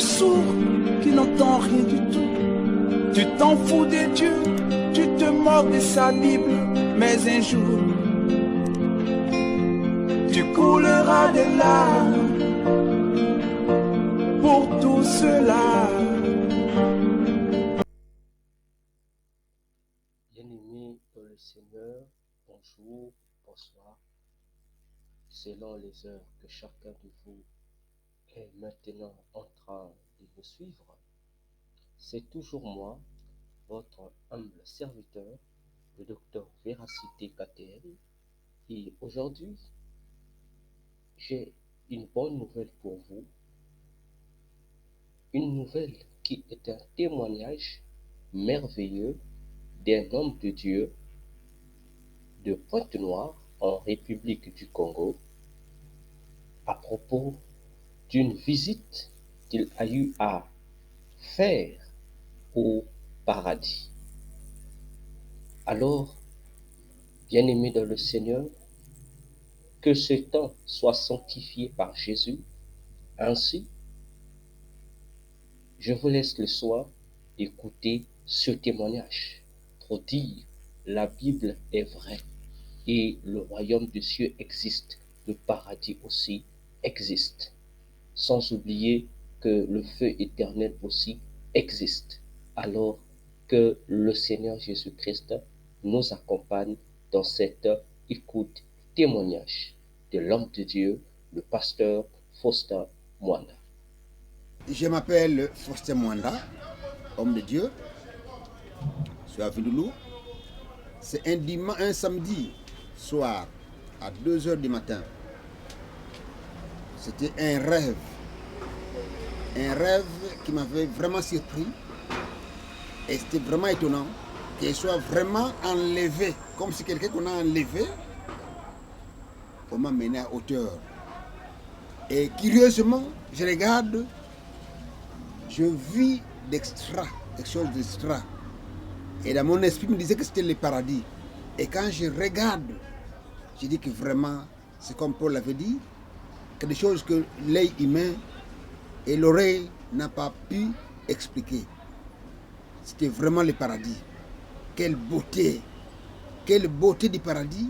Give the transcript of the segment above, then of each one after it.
sourd qui n'entend rien du tout. Tu t'en fous de Dieu, tu te moques de sa Bible, mais un jour, tu couleras des larmes pour tout cela. Bien-aimés dans le Seigneur, bonjour, bonsoir. Selon les heures que chacun de vous est maintenant en train de me suivre, c'est toujours moi, votre humble serviteur, le docteur Véracité KTL. Et aujourd'hui, j'ai une bonne nouvelle pour vous. Une nouvelle qui est un témoignage merveilleux d'un homme de Dieu de Pointe-Noire en République du Congo à propos d'une visite qu'il a eu à faire au paradis. Alors, bien-aimés dans le Seigneur, que ce temps soit sanctifié par Jésus. Ainsi, je vous laisse le soin d'écouter ce témoignage pour dire la Bible est vraie et le royaume des cieux existe, le paradis aussi existe. Sans oublier que le feu éternel aussi existe. Alors que le Seigneur Jésus-Christ nous accompagne dans cette écoute témoignage de l'homme de Dieu, le pasteur Faustin Mwanda. Je m'appelle Faustin Mwanda, homme de Dieu. Je suis à Vindoulou. C'est un samedi soir à 2h du matin. C'était un rêve qui m'avait vraiment surpris. Et c'était vraiment étonnant qu'il soit vraiment enlevé, comme si quelqu'un qu'on a enlevé, on m'a mené à hauteur. Et curieusement, je regarde, je vis quelque chose d'extra. Et dans mon esprit, me disait que c'était le paradis. Et quand je regarde, je dis que vraiment, c'est comme Paul l'avait dit, que des choses que l'œil humain et l'oreille n'a pas pu expliquer. C'était vraiment le paradis. Quelle beauté du paradis.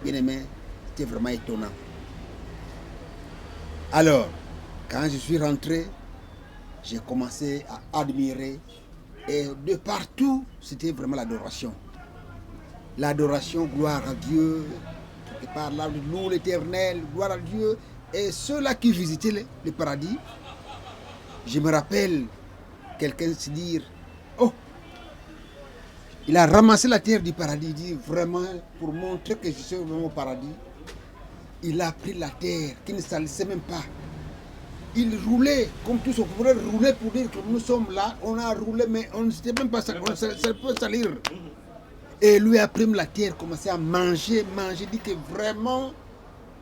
Bien aimé, c'était vraiment étonnant. Alors, quand je suis rentré, j'ai commencé à admirer. Et de partout, c'était vraiment l'adoration. L'adoration, gloire à Dieu. Quelque part là, loup l'éternel, gloire à Dieu. Et ceux-là qui visitaient le paradis, je me rappelle quelqu'un se dire, oh, il a ramassé la terre du paradis, il dit vraiment, pour montrer que je suis vraiment au paradis, il a pris la terre qui ne salissait même pas. Il roulait, comme tous, on pourrait rouler pour dire que nous sommes là, on a roulé, mais on ne s'était même pas ça peut salir. Et lui a pris la terre, commencé à manger, dit que vraiment,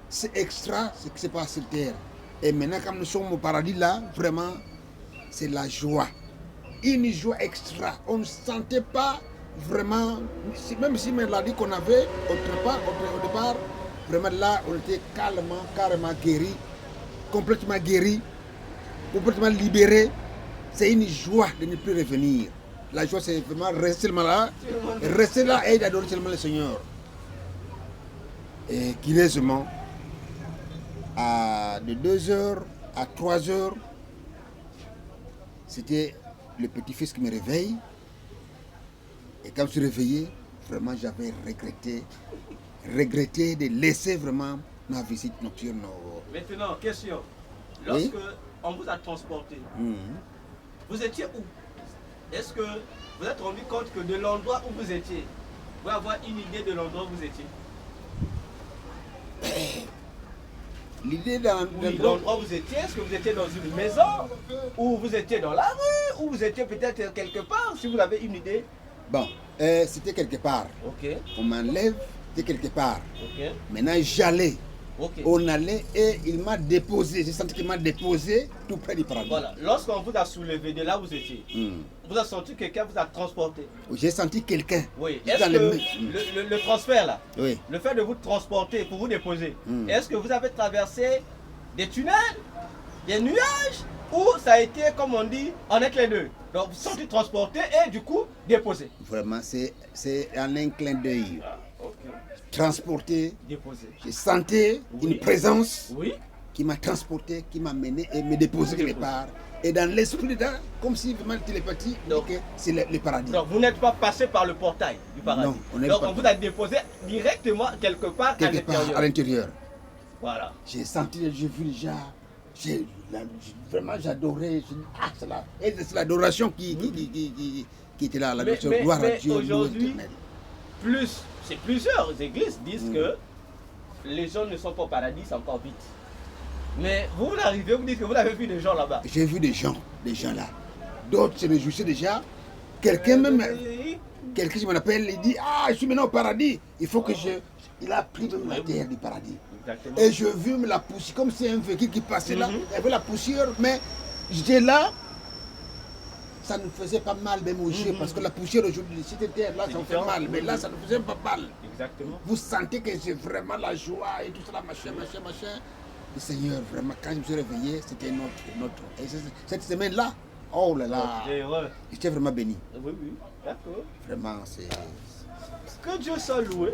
c'est extra ce qui se passe sur terre. Et maintenant, quand nous sommes au paradis là, vraiment, c'est la joie. Une joie extra. On ne sentait pas vraiment, même si maladie qu'on avait au départ, vraiment là, on était carrément guéri, complètement guéri, complètement libéré. C'est une joie de ne plus revenir. La joie, c'est vraiment rester là et d'adorer seulement le Seigneur. Et curieusement, de 2h à 3h, c'était le petit-fils qui me réveille. Et quand je suis réveillé, vraiment j'avais regretté de laisser vraiment ma visite nocturne. Maintenant, question. Lorsque on vous a transporté, vous étiez où? Est-ce que vous êtes rendu compte que de l'endroit où vous étiez, vous pouvez avoir une idée de l'endroit où vous étiez? L'idée dans l'endroit où vous étiez, est-ce que vous étiez dans une maison, ou vous étiez dans la rue, ou vous étiez peut-être quelque part, si vous avez une idée? Bon, c'était quelque part. Ok. On m'enlève, c'était quelque part. Ok. Maintenant, j'allais. Ok. On allait et il m'a déposé. J'ai senti qu'il m'a déposé tout près du paradis. Voilà. Lorsqu'on vous a soulevé de là où vous étiez, vous avez senti que quelqu'un vous a transporté. J'ai senti quelqu'un. Oui. Est-ce que le transfert là, le fait de vous transporter pour vous déposer, est-ce que vous avez traversé des tunnels? des nuages ou ça a été, comme on dit, en un clin d'œil? Donc vous sentez transporté et du coup déposé. Vraiment, c'est en un clin d'œil. Ah, ok. Transporté, Déposé. je sentais Oui. une présence Oui. qui m'a transporté, qui m'a mené et me déposé quelque part. Et dans l'esprit, comme si vraiment télépathie, Donc, c'est le paradis. Donc vous n'êtes pas passé par le portail du paradis. Non, on n'est Donc pas on vous a déposé directement quelque part Quelque part à l'intérieur. Voilà. J'ai senti, j'ai vu déjà, vraiment j'adorais. Ah, c'est là. Et c'est l'adoration qui était là, l'adoration, gloire à Dieu, aujourd'hui, plusieurs églises disent que les gens ne sont pas au paradis, c'est encore vite. Mais vous arrivez, vous dites que vous avez vu des gens là-bas. J'ai vu des gens là. D'autres se réjouissaient déjà. Quelqu'un même, quelqu'un qui m'appelle, il dit, ah, je suis maintenant au paradis. Il faut que il a pris même la terre du paradis. Exactement. Et je vis la poussière, comme si un véhicule qui passait là, il y avait la poussière, mais j'étais là, ça ne faisait pas mal même aux yeux, parce que la poussière aujourd'hui, si terre là, ça me fait mal, mais là, ça ne faisait pas mal. Exactement. Vous sentez que c'est vraiment la joie et tout cela, machin. Le Seigneur, vraiment, quand je me suis réveillé, c'était notre. Et cette semaine-là, oh là là, j'étais vraiment béni. Oui, d'accord. Vraiment, c'est. Que Dieu soit loué.